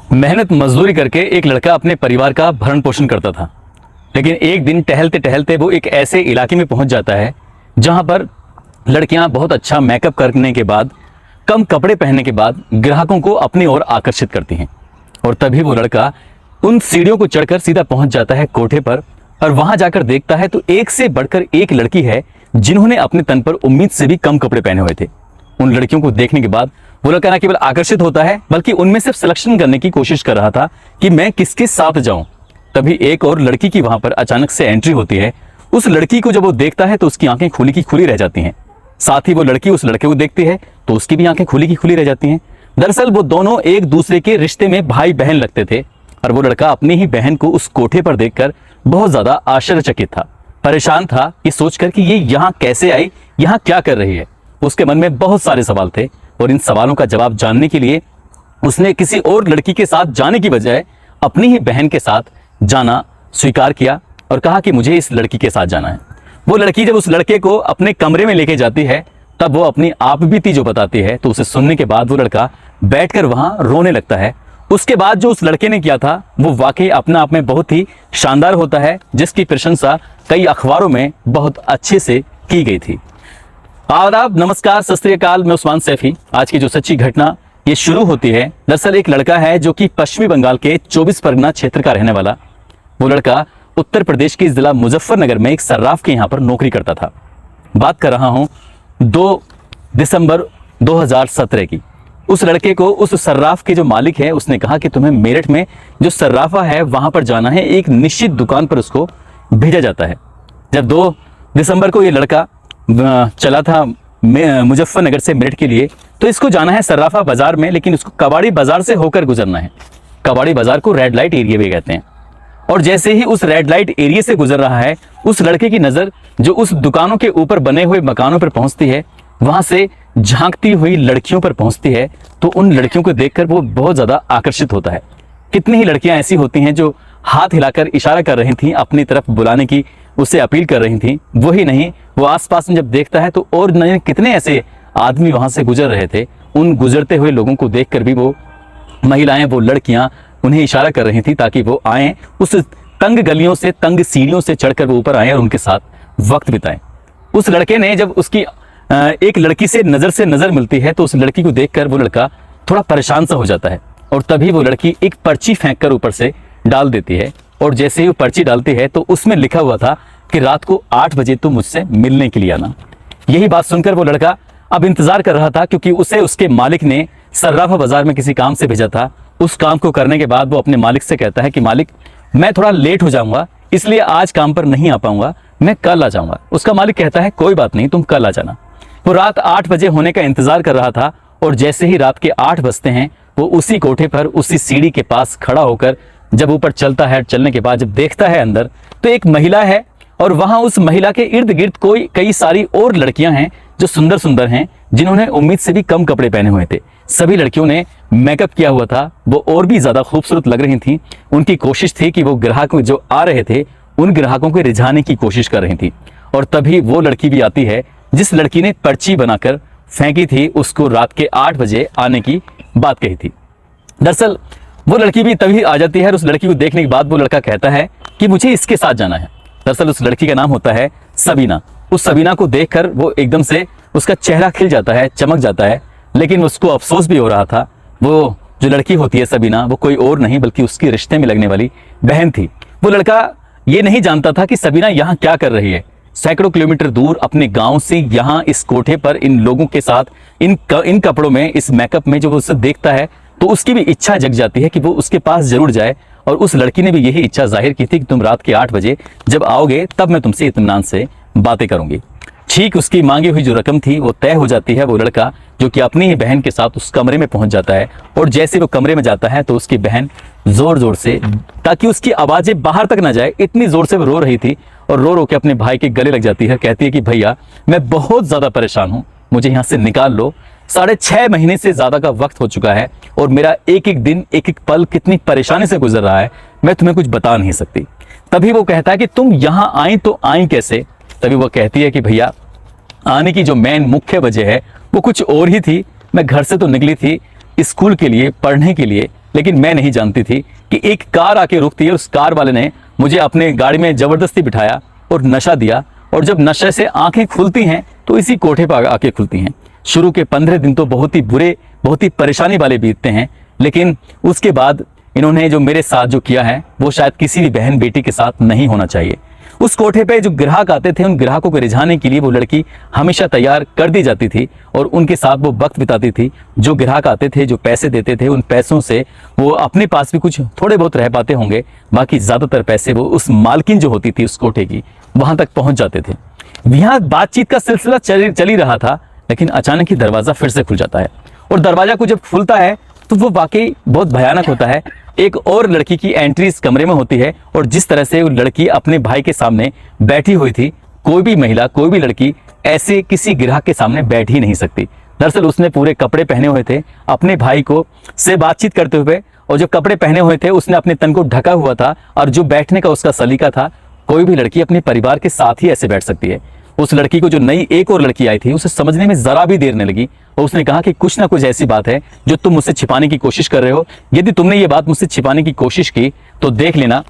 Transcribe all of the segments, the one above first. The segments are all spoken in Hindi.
मेहनत मजदूरी करके एक लड़का अपने परिवार का भरण पोषण करता था। लेकिन एक दिन टहलते टहलते वो एक ऐसे इलाके में पहुंच जाता है जहां पर लड़कियां बहुत अच्छा मेकअप करने के बाद, कम कपड़े पहनने के बाद ग्राहकों को अपनी ओर आकर्षित करती हैं। और तभी वो लड़का उन सीढ़ियों को चढ़कर सीधा पहुंच जाता है कोठे पर, और वहां जाकर देखता है तो एक से बढ़कर एक लड़की है जिन्होंने अपने तन पर उम्मीद से भी कम कपड़े पहने हुए थे। उन लड़कियों को देखने के बाद वो लड़का न केवल आकर्षित होता है बल्कि उनमें से सिलेक्शन करने की कोशिश कर रहा था कि मैं किसके साथ जाऊं। तभी एक और लड़की की वहां पर अचानक से एंट्री होती है। उस लड़की को जब वो देखता है तो उसकी आंखें खुली की खुली रह जाती हैं। साथ ही वो लड़की उस लड़के को देखती है तो उसकी भी आंखें खुली की खुली रह जाती हैं। दरअसल वो दोनों एक दूसरे के रिश्ते में भाई बहन लगते थे और वो लड़का अपनी ही बहन को उस कोठे पर देखकर बहुत ज्यादा आश्चर्यचकित था, परेशान था ये सोचकर कि ये यहाँ कैसे आई, यहाँ क्या कर रही है। उसके मन में बहुत सारे सवाल थे और इन सवालों का जवाब जानने के लिए उसने किसी और लड़की के साथ जाने की बजाय अपनी ही बहन के साथ जाना स्वीकार किया और कहा कि मुझे इस लड़की के साथ जाना है। वो लड़की जब उस लड़के को अपने कमरे में लेके जाती है तब वो अपनी आप बीती जो बताती है, तो उसे सुनने के बाद वो लड़का बैठकर वहां रोने लगता है। उसके बाद जो उस लड़के ने किया था वो वाकई अपने आप में बहुत ही शानदार होता है, जिसकी प्रशंसा कई अखबारों में बहुत अच्छे से की गई थी। आदाब, नमस्कार, सत श्री अकाल, मैं उस्मान सैफी। आज की जो सच्ची घटना ये शुरू होती है, दरअसल एक लड़का है जो कि पश्चिमी बंगाल के 24 परगना क्षेत्र का रहने वाला। वो लड़का उत्तर प्रदेश के जिला मुजफ्फरनगर में एक सर्राफ के यहाँ पर नौकरी करता था। बात कर रहा हूँ 2 दिसंबर 2017 की। उस लड़के को उस सर्राफ के जो मालिक है उसने कहा कि तुम्हें मेरठ में जो सर्राफा है वहां पर जाना है, एक निश्चित दुकान पर उसको भेजा जाता है। जब 2 दिसंबर को ये लड़का चला था मुजफ्फरनगर से मेरठ के लिए, तो इसको जाना है सर्राफा बाजार में, लेकिन उसको कबाड़ी बाजार से होकर गुजरना है। कबाड़ी बाजार को रेड लाइट एरिया भी कहते हैं। और जैसे ही उस रेड लाइट एरिया से गुजर रहा है, उस लड़के की नजर जो उस दुकानों के ऊपर बने हुए मकानों पर पहुंचती है, वहां से झांकती हुई लड़कियों पर पहुंचती है। तो उन लड़कियों को देखकर वो बहुत ज्यादा आकर्षित होता है। कितनी ही लड़कियां ऐसी होती हैं जो हाथ हिलाकर इशारा कर रही थी, अपनी तरफ बुलाने की उससे अपील कर रही थी। वही नहीं, वो आसपास में जब देखता है तो और न जाने कितने ऐसे आदमी वहां से गुजर रहे थे। उन गुजरते हुए लोगों को देखकर भी वो महिलाएं, वो लड़कियां उन्हें इशारा कर रही थी ताकि वो आए, उस तंग गलियों से, तंग सीढ़ियों से चढ़कर वो ऊपर आए और उनके साथ वक्त बिताएं। उस लड़के ने जब उसकी एक लड़की से नजर मिलती है तो उस लड़की को देखकर वो लड़का थोड़ा परेशान सा हो जाता है और तभी वो लड़की एक पर्ची फेंक कर ऊपर से डाल देती है। और जैसे ही वो पर्ची डालती है तो उसमें लिखा हुआ था कि रात को 8 बजे तुम मुझसे मिलने के लिए आना। यही बात सुनकर वो लड़का अब इंतजार कर रहा था, क्योंकि उसे उसके मालिक ने सर्राफा बाजार में किसी काम से भेजा था। उस काम को करने के बाद वो अपने मालिक से कहता है कि मालिक, मैं थोड़ा लेट हो जाऊंगा, इसलिए आज काम पर नहीं आ पाऊंगा, मैं कल आ जाऊंगा। उसका मालिक कहता है कोई बात नहीं, तुम कल आ जाना। वो रात 8 बजे होने का इंतजार कर रहा था और जैसे ही रात के 8 बजते हैं वो उसी कोठे पर, उसी सीढ़ी के पास खड़ा होकर जब ऊपर चलता है, चलने के बाद जब देखता है अंदर तो एक महिला है और वहां उस महिला के इर्द गिर्द कई सारी और लड़कियां हैं जो सुंदर सुंदर हैं, जिन्होंने उम्मीद से भी कम कपड़े पहने हुए थे। सभी लड़कियों ने मेकअप किया हुआ था, वो और भी ज्यादा खूबसूरत लग रही थी। उनकी कोशिश थी कि वो ग्राहक जो आ रहे थे उन ग्राहकों को रिझाने की कोशिश कर रही थी। और तभी वो लड़की भी आती है जिस लड़की ने पर्ची बनाकर फेंकी थी, उसको रात के 8 बजे आने की बात कही थी। दरअसल वो लड़की भी तभी आ जाती है और उस लड़की को देखने के बाद वो लड़का कहता है कि मुझे इसके साथ जाना है। दरअसल उस लड़की का नाम होता है सबीना। उस सबीना को देखकर वो एकदम से उसका चेहरा खिल जाता है, चमक जाता है, लेकिन उसको अफसोस भी हो रहा था। वो जो लड़की होती है सबीना, वो कोई और नहीं बल्कि उसकी रिश्ते में लगने वाली बहन थी। वो लड़का ये नहीं जानता था कि सबीना यहाँ क्या कर रही है। सैकड़ों किलोमीटर दूर अपने गांव से यहाँ इस कोठे पर इन लोगों के साथ, इन कपड़ों में, इस मेकअप में जब वो उसे देखता है तो उसकी भी इच्छा जग जाती है कि वो उसके पास जरूर जाए। और उस लड़की ने भी यही इच्छा जाहिर की थी कि तुम रात के 8 बजे जब आओगे तब मैं तुमसे इत्मीनान से बातें करूंगी। ठीक उसकी मांगी हुई जो रकम थी वो तय हो जाती है। वो लड़का जो कि अपनी ही बहन के साथ उस कमरे में पहुंच जाता है और जैसे वो कमरे में जाता है तो उसकी बहन जोर जोर से, ताकि उसकी आवाजें बाहर तक ना जाए, इतनी जोर से वो रो रही थी और रो रो के अपने भाई के गले लग जाती है। कहती है कि भैया मैं बहुत ज्यादा परेशान हूं, मुझे यहाँ से निकाल लो। 6.5 महीने से ज्यादा का वक्त हो चुका है और मेरा एक एक दिन, एक एक पल कितनी परेशानी से गुजर रहा है, मैं तुम्हें कुछ बता नहीं सकती। तभी वो कहता है कि तुम यहाँ आई तो आई कैसे? तभी वो कहती है कि भैया आने की जो मेन मुख्य वजह है वो कुछ और ही थी। मैं घर से तो निकली थी स्कूल के लिए, पढ़ने के लिए, लेकिन मैं नहीं जानती थी कि एक कार आके रुकती है, उस कार वाले ने मुझे अपने गाड़ी में जबरदस्ती बिठाया और नशा दिया, और जब नशे से आंखें खुलती हैं तो इसी कोठे पर आके खुलती हैं। शुरू के 15 दिन तो बहुत ही बुरे, बहुत ही परेशानी वाले बीतते हैं, लेकिन उसके बाद इन्होंने जो मेरे साथ जो किया है वो शायद किसी भी बहन बेटी के साथ नहीं होना चाहिए। उस कोठे पे जो ग्राहक आते थे, उन ग्राहकों को रिझाने के लिए वो लड़की हमेशा तैयार कर दी जाती थी और उनके साथ वो वक्त बिताती थी। जो ग्राहक आते थे, जो पैसे देते थे, उन पैसों से वो अपने पास भी कुछ थोड़े बहुत रह पाते होंगे, बाकी ज्यादातर पैसे वो उस मालकिन जो होती थी उस कोठे की, वहां तक पहुंच जाते थे। यहाँ बातचीत का सिलसिला चल ही रहा था, लेकिन अचानक ही दरवाजा फिर से खुल जाता है, और दरवाजा को जब खुलता है तो वो वाकई बहुत भयानक होता है। एक और लड़की की एंट्री इस कमरे में होती है, और जिस तरह से वो लड़की अपने भाई के सामने बैठी हुई थी, कोई भी महिला, कोई भी लड़की ऐसे किसी ग्राहक के सामने बैठ ही नहीं सकती। दरअसल उसने पूरे कपड़े पहने हुए थे, अपने भाई को से बातचीत करते हुए, और जो कपड़े पहने हुए थे उसने अपने तन को ढका हुआ था, और जो बैठने का उसका सलीका था, कोई भी लड़की अपने परिवार के साथ ही ऐसे बैठ सकती है। उस लड़की को, जो नई एक और लड़की आई थी, उसे समझने में जरा भी देर नहीं लगी, और उसने कहा कि कुछ ना कुछ ऐसी बात है जो तुम मुझसे छिपाने की कोशिश कर रहे हो। यदि तुमने ये बात मुझसे छिपाने की कोशिश की तो देख लेना,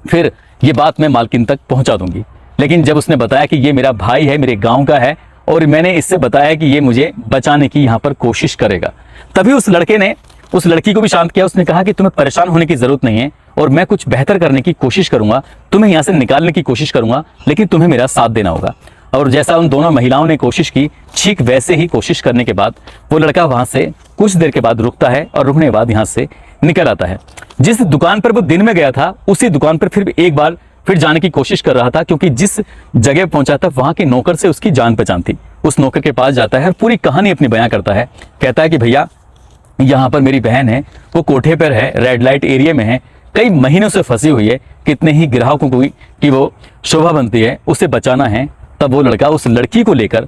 फिर ये बात मैं मालकिन तक पहुंचा दूंगी। लेकिन जब उसने बताया कि ये मेरा भाई है, मेरे गांव का है, और मैंने इससे बताया कि ये मुझे बचाने की यहाँ पर कोशिश करेगा, तभी उस लड़के ने उस लड़की को भी शांत किया। उसने कहा कि तुम्हें परेशान होने की जरूरत नहीं है, और मैं कुछ बेहतर करने की कोशिश करूंगा, तुम्हें यहाँ से निकालने की कोशिश करूंगा, लेकिन तुम्हें मेरा साथ देना होगा। और जैसा उन दोनों महिलाओं ने कोशिश की, ठीक वैसे ही कोशिश करने के बाद वो लड़का वहां से कुछ देर के बाद रुकता है, और रुकने के बाद यहाँ से निकल आता है। जिस दुकान पर वो दिन में गया था, उसी दुकान पर फिर एक बार फिर जाने की कोशिश कर रहा था, क्योंकि जिस जगह पहुंचा था वहां के नौकर से उसकी जान पहचान थी। उस नौकर के पास जाता है और पूरी कहानी अपनी बयां करता है। कहता है कि भैया, यहाँ पर मेरी बहन है, वो कोठे पर है, रेड लाइट एरिया में है, कई महीनों से फंसी हुई है, कितने ही ग्राहकों को की वो शोभा बनती है, उसे बचाना है। तब वो लड़का उस लड़की को लेकर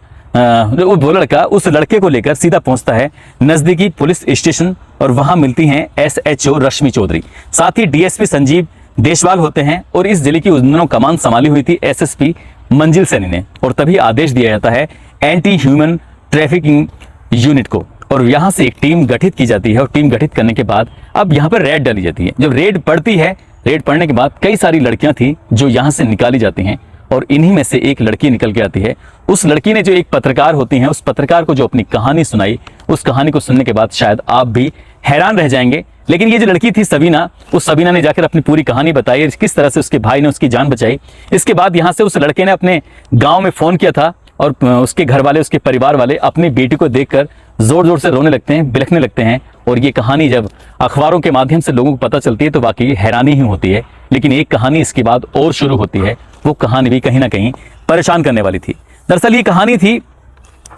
उस लड़के को लेकर सीधा पहुंचता है नजदीकी पुलिस स्टेशन, और वहां मिलती हैं SHO रश्मि चौधरी, साथ ही DSP संजीव देशवाल होते हैं, और इस जिले की उस दिनों कमान संभाली हुई थी SSP मंजिल सैनी ने। और तभी आदेश दिया जाता है एंटी ह्यूमन ट्रैफिकिंग यूनिट को, और यहाँ से एक टीम गठित की जाती है। और टीम गठित करने के बाद अब यहाँ पर रेड डाली जाती है। जब रेड पड़ती है, रेड पड़ने के बाद कई सारी लड़कियां थी जो यहाँ से निकाली जाती हैं, और इन्हीं में से एक लड़की निकल के आती है। उस लड़की ने, जो एक पत्रकार होती हैं, उस पत्रकार को जो अपनी कहानी सुनाई, उस कहानी को सुनने के बाद शायद आप भी हैरान रह जाएंगे। लेकिन ये जो लड़की थी सबीना, उस सबीना ने जाकर अपनी पूरी कहानी बताई, किस तरह से उसके भाई ने उसकी जान बचाई। इसके बाद यहाँ से उस लड़के ने अपने गाँव में फोन किया था, और उसके घर वाले, उसके परिवार वाले अपनी बेटी को देखकर जोर जोर से रोने लगते हैं, बिलखने लगते हैं। और ये कहानी जब अखबारों के माध्यम से लोगों को पता चलती है तो वाकई हैरानी ही होती है। लेकिन एक कहानी इसके बाद और शुरू होती है, वो कहानी भी कहीं ना कहीं परेशान करने वाली थी। दरअसल ये कहानी थी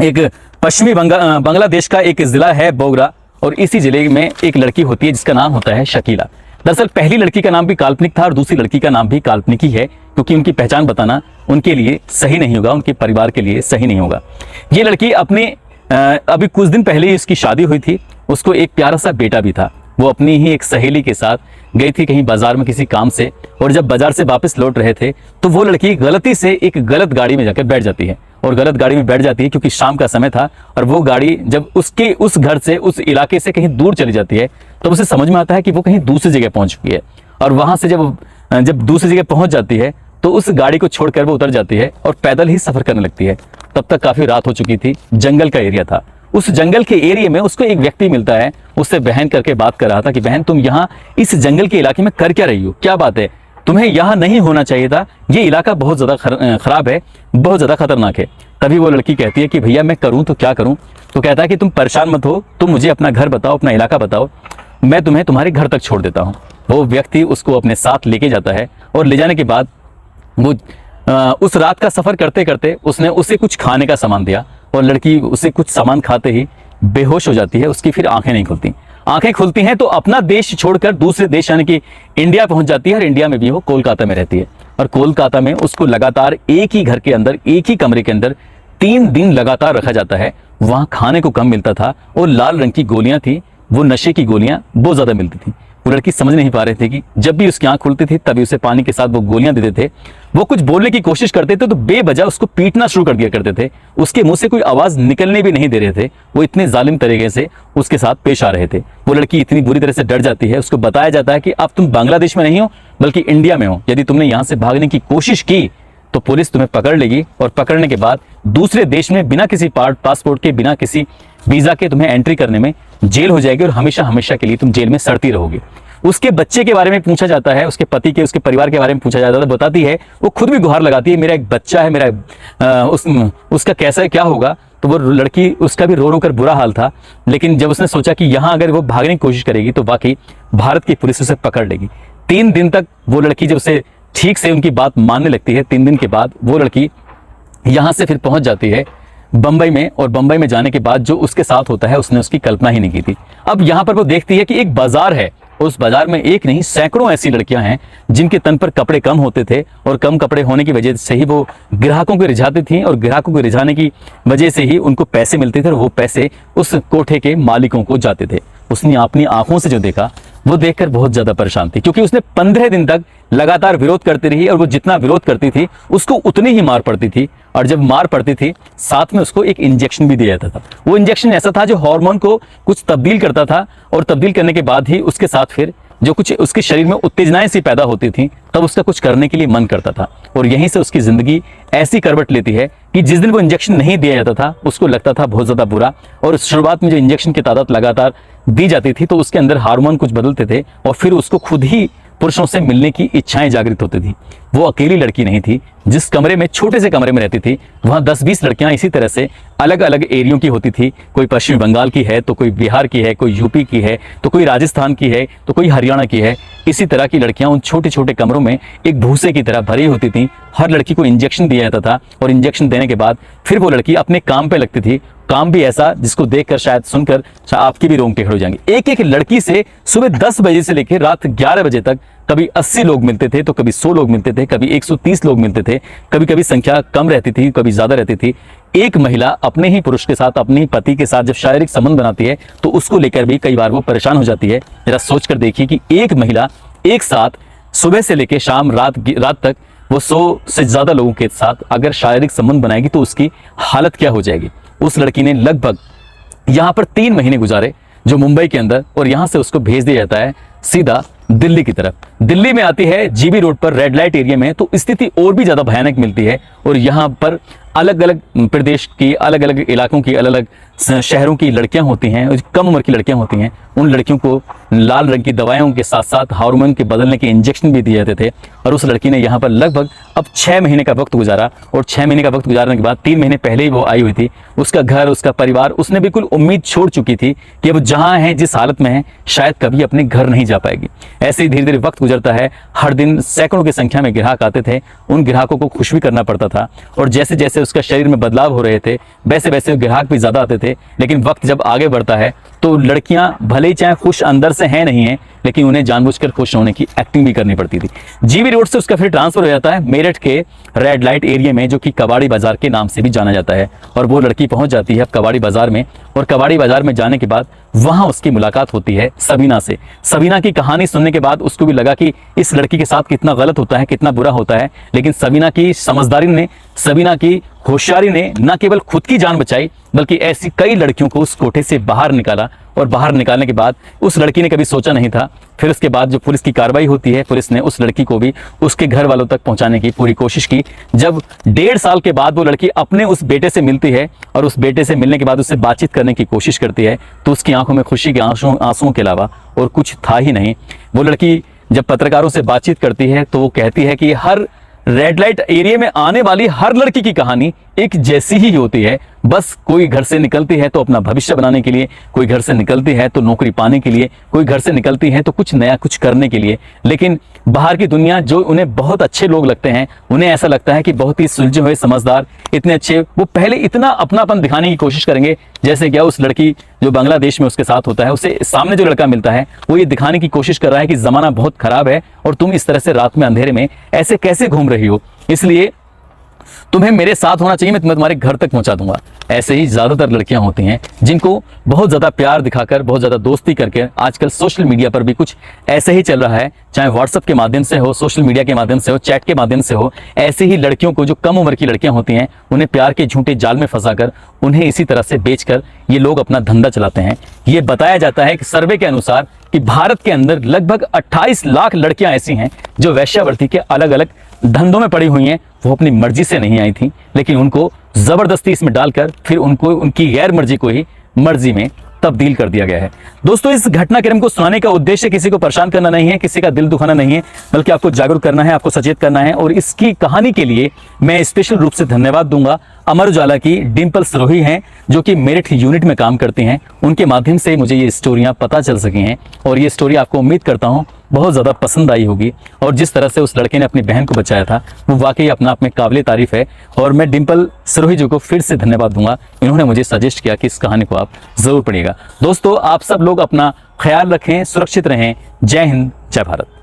एक पश्चिमी बांग्लादेश का एक जिला है बोगरा, और इसी जिले में एक लड़की होती है जिसका नाम होता है शकीला। दरअसल पहली लड़की का नाम भी काल्पनिक था और दूसरी लड़की का नाम भी काल्पनिक ही है, क्योंकि उनकी पहचान बताना उनके लिए सही नहीं होगा, उनके परिवार के लिए सही नहीं होगा। ये लड़की अपने अभी कुछ दिन पहले ही उसकी शादी हुई थी, उसको एक प्यारा सा बेटा भी था। वो अपनी ही एक सहेली के साथ गई थी कहीं बाजार में किसी काम से, और जब बाजार से वापस लौट रहे थे तो वो लड़की गलती से एक गलत गाड़ी में जाकर बैठ जाती है, और गलत गाड़ी में बैठ जाती है क्योंकि शाम का समय था। और वो गाड़ी जब उसके उस घर से, उस इलाके से कहीं दूर चली जाती है, तो उसे समझ में आता है कि वो कहीं दूसरी जगह पहुंच चुकी है। और वहां से जब दूसरी जगह पहुंच जाती है तो उस गाड़ी को छोड़कर वो उतर जाती है और पैदल ही सफर करने लगती है। तब तक काफी रात हो चुकी थी, जंगल का एरिया था। उस जंगल के एरिया में उसको एक व्यक्ति मिलता है, उससे बहन करके बात कर रहा था कि बहन, तुम यहाँ इस जंगल के इलाके में कर क्या रही हो, क्या बात है, तुम्हें यहाँ नहीं होना चाहिए था, ये इलाका बहुत ज्यादा खराब है, बहुत ज्यादा खतरनाक है। तभी वो लड़की कहती है कि भैया मैं करूँ तो क्या करूँ। तो कहता है कि तुम परेशान मत हो, तुम मुझे अपना घर बताओ, अपना इलाका बताओ, मैं तुम्हें तुम्हारे घर तक छोड़ देता हूँ। वो व्यक्ति उसको अपने साथ लेके जाता है, और ले जाने के बाद वो उस रात का सफर करते करते उसने उसे कुछ खाने का सामान दिया, और लड़की उसे कुछ सामान खाते ही बेहोश हो जाती है। उसकी फिर आंखें नहीं खुलती। आंखें खुलती हैं तो अपना देश छोड़कर दूसरे देश यानी कि इंडिया पहुंच जाती है, और इंडिया में भी वो कोलकाता में रहती है। और कोलकाता में उसको लगातार एक ही घर के अंदर, एक ही कमरे के अंदर 3 दिन लगातार रखा जाता है। वहां खाने को कम मिलता था, और लाल रंग की गोलियां थी वो नशे की गोलियां बहुत ज्यादा मिलती थी। वो लड़की समझ नहीं पा रहे थे कि जब भी उसकी आंख खुलती थी तभी उसे पानी के साथ वो गोलियां देते थे। वो कुछ बोलने की कोशिश करते थे तो बेवजह उसको पीटना शुरू कर दिया करते थे। उसके मुंह से कोई आवाज निकलने भी नहीं दे रहे थे। वो इतने जालिम तरीके से उसके साथ पेश आ रहे थे। वो लड़की इतनी बुरी तरह से डर जाती है। उसको बताया जाता है कि अब तुम बांग्लादेश में नहीं हो बल्कि इंडिया में हो। यदि तुमने यहां से भागने की कोशिश की तो पुलिस तुम्हें पकड़ लेगी और पकड़ने के बाद दूसरे देश में बिना किसी पासपोर्ट के, बिना किसी वीजा के तुम्हें एंट्री करने में जेल हो जाएगी और हमेशा हमेशा के लिए तुम जेल में सड़ती रहोगी। उसके बच्चे के बारे में पूछा जाता है, उसके पति के, उसके परिवार के बारे में पूछा जाता है। बताती है, वो खुद भी गुहार लगाती है, मेरा एक बच्चा है, उसका कैसा क्या होगा। तो वो लड़की, उसका भी रो रो कर बुरा हाल था। लेकिन जब उसने सोचा कि यहाँ अगर वो भागने की कोशिश करेगी तो वाकई भारत की पुलिस उसे पकड़ लेगी। 3 दिन तक वो लड़की जब उसे ठीक से उनकी बात मानने लगती है, 3 दिन के बाद वो लड़की यहाँ से फिर पहुंच जाती है बंबई में। और बंबई में जाने के बाद जो उसके साथ होता है उसने उसकी कल्पना ही नहीं की थी। अब यहाँ पर वो देखती है कि एक बाजार है, उस बाजार में एक नहीं सैकड़ों ऐसी लड़कियां हैं जिनके तन पर कपड़े कम होते थे और कम कपड़े होने की वजह से ही वो ग्राहकों को रिझाती थी और ग्राहकों को रिझाने की वजह से ही उनको पैसे मिलते थे और वो पैसे उस कोठे के मालिकों को जाते थे। उसने अपनी आंखों से जो देखा वो देखकर बहुत ज्यादा परेशान थी, क्योंकि उसने 15 दिन तक लगातार विरोध करती रही और वो जितना विरोध करती थी उसको उतनी ही मार पड़ती थी। और जब मार पड़ती थी साथ में उसको एक इंजेक्शन भी दिया जाता था। वो इंजेक्शन ऐसा था जो हार्मोन को कुछ तब्दील करता था और तब्दील करने के बाद ही उसके साथ फिर जो कुछ उसके शरीर में उत्तेजनाएं सी पैदा होती थी तब उसका कुछ करने के लिए मन करता था। और यहीं से उसकी जिंदगी ऐसी करवट लेती है कि जिस दिन वो इंजेक्शन नहीं दिया जाता था उसको लगता था बहुत ज्यादा बुरा। और शुरुआत में जो इंजेक्शन की तादाद लगातार दी जाती थी तो उसके अंदर हार्मोन कुछ बदलते थे और फिर उसको खुद ही पुरुषों से मिलने की इच्छाएं जागृत होती थी। वो अकेली लड़की नहीं थी। जिस कमरे में, छोटे से कमरे में रहती थी, वहां 10-20 लड़कियां इसी तरह से अलग अलग एरियो की होती थी। कोई पश्चिम बंगाल की है तो कोई बिहार की है, कोई यूपी की है तो कोई राजस्थान की है तो कोई हरियाणा की है। इसी तरह की लड़कियां उन छोटे छोटे कमरों में एक भूसे की तरह भरी होती थी। हर लड़की को इंजेक्शन दिया जाता था और इंजेक्शन देने के बाद फिर वो लड़की अपने काम पे लगती थी। काम भी ऐसा जिसको देखकर शायद सुनकर आपकी भी रोंगटे खड़े हो जाएंगे। एक एक लड़की से सुबह 10 बजे से लेकर रात 11 बजे तक कभी 80 लोग मिलते थे तो कभी 100 लोग मिलते थे, कभी 130 लोग मिलते थे, कभी कभी संख्या कम रहती थी, कभी ज्यादा रहती थी। एक महिला अपने ही पुरुष के साथ, अपने ही पति के साथ जब शारीरिक संबंध बनाती है तो उसको लेकर भी कई बार वो परेशान हो जाती है। जरा सोच कर देखिए कि एक महिला एक साथ सुबह से लेकर शाम रात तक वो 100 से ज्यादा लोगों के साथ अगर शारीरिक संबंध बनाएगी तो उसकी हालत क्या हो जाएगी। उस लड़की ने लगभग यहां पर 3 महीने गुजारे जो मुंबई के अंदर, और यहां से उसको भेज दिया जाता है सीधा दिल्ली की तरफ। दिल्ली में आती है जीबी रोड पर रेड लाइट एरिया में, तो स्थिति और भी ज्यादा भयानक मिलती है। और यहां पर अलग अलग प्रदेश की, अलग अलग इलाकों की, अलग अलग शहरों की लड़कियां होती हैं, कम उम्र की लड़कियां होती हैं। उन लड़कियों को लाल रंग की दवाइयों के साथ साथ हार्मोन के बदलने के इंजेक्शन भी दिए जाते थे। और उस लड़की ने यहाँ पर लगभग अब 6 महीने का वक्त गुजारा। और 6 महीने का वक्त गुजारने के बाद 3 महीने पहले ही वो आई हुई थी। उसका घर, उसका परिवार, उसने बिल्कुल उम्मीद छोड़ चुकी थी कि अब जहाँ है, जिस हालत में है, शायद कभी अपने घर नहीं जा पाएगी। ऐसे ही धीरे धीरे वक्त गुजरता है। हर दिन सैकड़ों की संख्या में ग्राहक आते थे। उन ग्राहकों को खुश भी करना पड़ता था। और जैसे जैसे उसका शरीर में बदलाव हो रहे थे वैसे वैसे ग्राहक भी ज्यादा आते थे। लेकिन वक्त जब आगे बढ़ता है तो लड़कियां भले ही चाहे खुश अंदर से हैं नहीं है, लेकिन उन्हें जानबूझकर खुश होने की एक्टिंग भी करनी पड़ती थी। जीबी रोड से उसका फिर ट्रांसफर हो जाता है मेरठ के रेड लाइट एरिया में, जो कि कबाड़ी बाजार के नाम से भी जाना जाता है। और वो लड़की पहुंच जाती है कबाड़ी बाजार में। और कबाड़ी बाजार में जाने के बाद वहां उसकी मुलाकात होती है सबीना से। सबीना की कहानी सुनने के बाद उसको भी लगा कि इस लड़की के साथ कितना गलत होता है, कितना बुरा होता है। लेकिन सबीना की समझदारी ने, सबीना की होशियारी ने न केवल खुद की जान बचाई बल्कि ऐसी कई लड़कियों को उस कोठे से बाहर निकाला। और बाहर निकालने के बाद उस लड़की ने कभी सोचा नहीं था। फिर उसके बाद जो पुलिस की कार्रवाई होती है, पुलिस ने उस लड़की को भी उसके घर वालों तक पहुंचाने की पूरी कोशिश की। जब 1.5 साल के बाद वो लड़की अपने उस बेटे से मिलती है और उस बेटे से मिलने के बाद उससे बातचीत करने की कोशिश करती है तो उसकी आंखों में खुशी के आंसुओं के अलावा और कुछ था ही नहीं। वो लड़की जब पत्रकारों से बातचीत करती है तो वो कहती है कि हर रेड लाइट एरिया में आने वाली हर लड़की की कहानी एक जैसी ही होती है। बस कोई घर से निकलती है तो अपना भविष्य बनाने के लिए, कोई घर से निकलती है तो नौकरी पाने के लिए, कोई घर से निकलती है तो कुछ नया कुछ करने के लिए। लेकिन बाहर की दुनिया जो उन्हें बहुत अच्छे लोग लगते हैं, उन्हें ऐसा लगता है कि बहुत ही सुलझे हुए, समझदार, इतने अच्छे, वो पहले इतना अपनापन दिखाने की कोशिश करेंगे। जैसे क्या उस लड़की जो बांग्लादेश में उसके साथ होता है, उसे सामने जो लड़का मिलता है वो ये दिखाने की कोशिश कर रहा है कि जमाना बहुत खराब है और तुम इस तरह से रात में अंधेरे में ऐसे कैसे घूम रही हो। इसलिए तुम्हें मेरे साथ होना चाहिए, मैं तुम्हें तुम्हारे घर तक पहुंचा दूंगा। ऐसे ही ज्यादातर लड़कियां होती हैं जिनको बहुत ज्यादा प्यार दिखाकर, बहुत ज्यादा दोस्ती करके, आजकल सोशल मीडिया पर भी कुछ ऐसे ही चल रहा है, चाहे व्हाट्सएप के माध्यम से हो, सोशल मीडिया के माध्यम से हो, चैट के माध्यम से हो, ऐसे ही लड़कियों को, जो कम उम्र की लड़कियां होती हैं, उन्हें प्यार के झूठे जाल में फंसाकर उन्हें इसी तरह से बेचकर ये लोग अपना धंधा चलाते हैं। ये बताया जाता है कि सर्वे के अनुसार कि भारत के अंदर लगभग 28 लाख लड़कियां ऐसी हैं जो वेश्यावृत्ति के अलग अलग धंधों में पड़ी हुई हैं। वो अपनी मर्जी से नहीं आई थी, लेकिन उनको जबरदस्ती इसमें डालकर फिर उनको उनकी गैर मर्जी को ही मर्जी में तब्दील कर दिया गया है। दोस्तों, इस घटनाक्रम को सुनाने का उद्देश्य किसी को परेशान करना नहीं है, किसी का दिल दुखाना नहीं है, बल्कि आपको जागरूक करना है, आपको सचेत करना है। और इसकी कहानी के लिए मैं स्पेशल रूप से धन्यवाद दूंगा अमर उजाला की डिंपल सिरोही हैं, जो कि मेरिट यूनिट में काम करती हैं। उनके माध्यम से मुझे ये स्टोरियां पता चल सकी हैं और ये स्टोरी आपको उम्मीद करता हूं बहुत ज़्यादा पसंद आई होगी। और जिस तरह से उस लड़के ने अपनी बहन को बचाया था, वो वाकई अपना आप में काबिल तारीफ है। और मैं डिंपल सिरोही जी को फिर से धन्यवाद दूंगा, इन्होंने मुझे सजेस्ट किया कि इस कहानी को आप ज़रूर पढ़िएगा। दोस्तों, आप सब लोग अपना ख्याल रखें, सुरक्षित रहें। जय हिंद, जय भारत।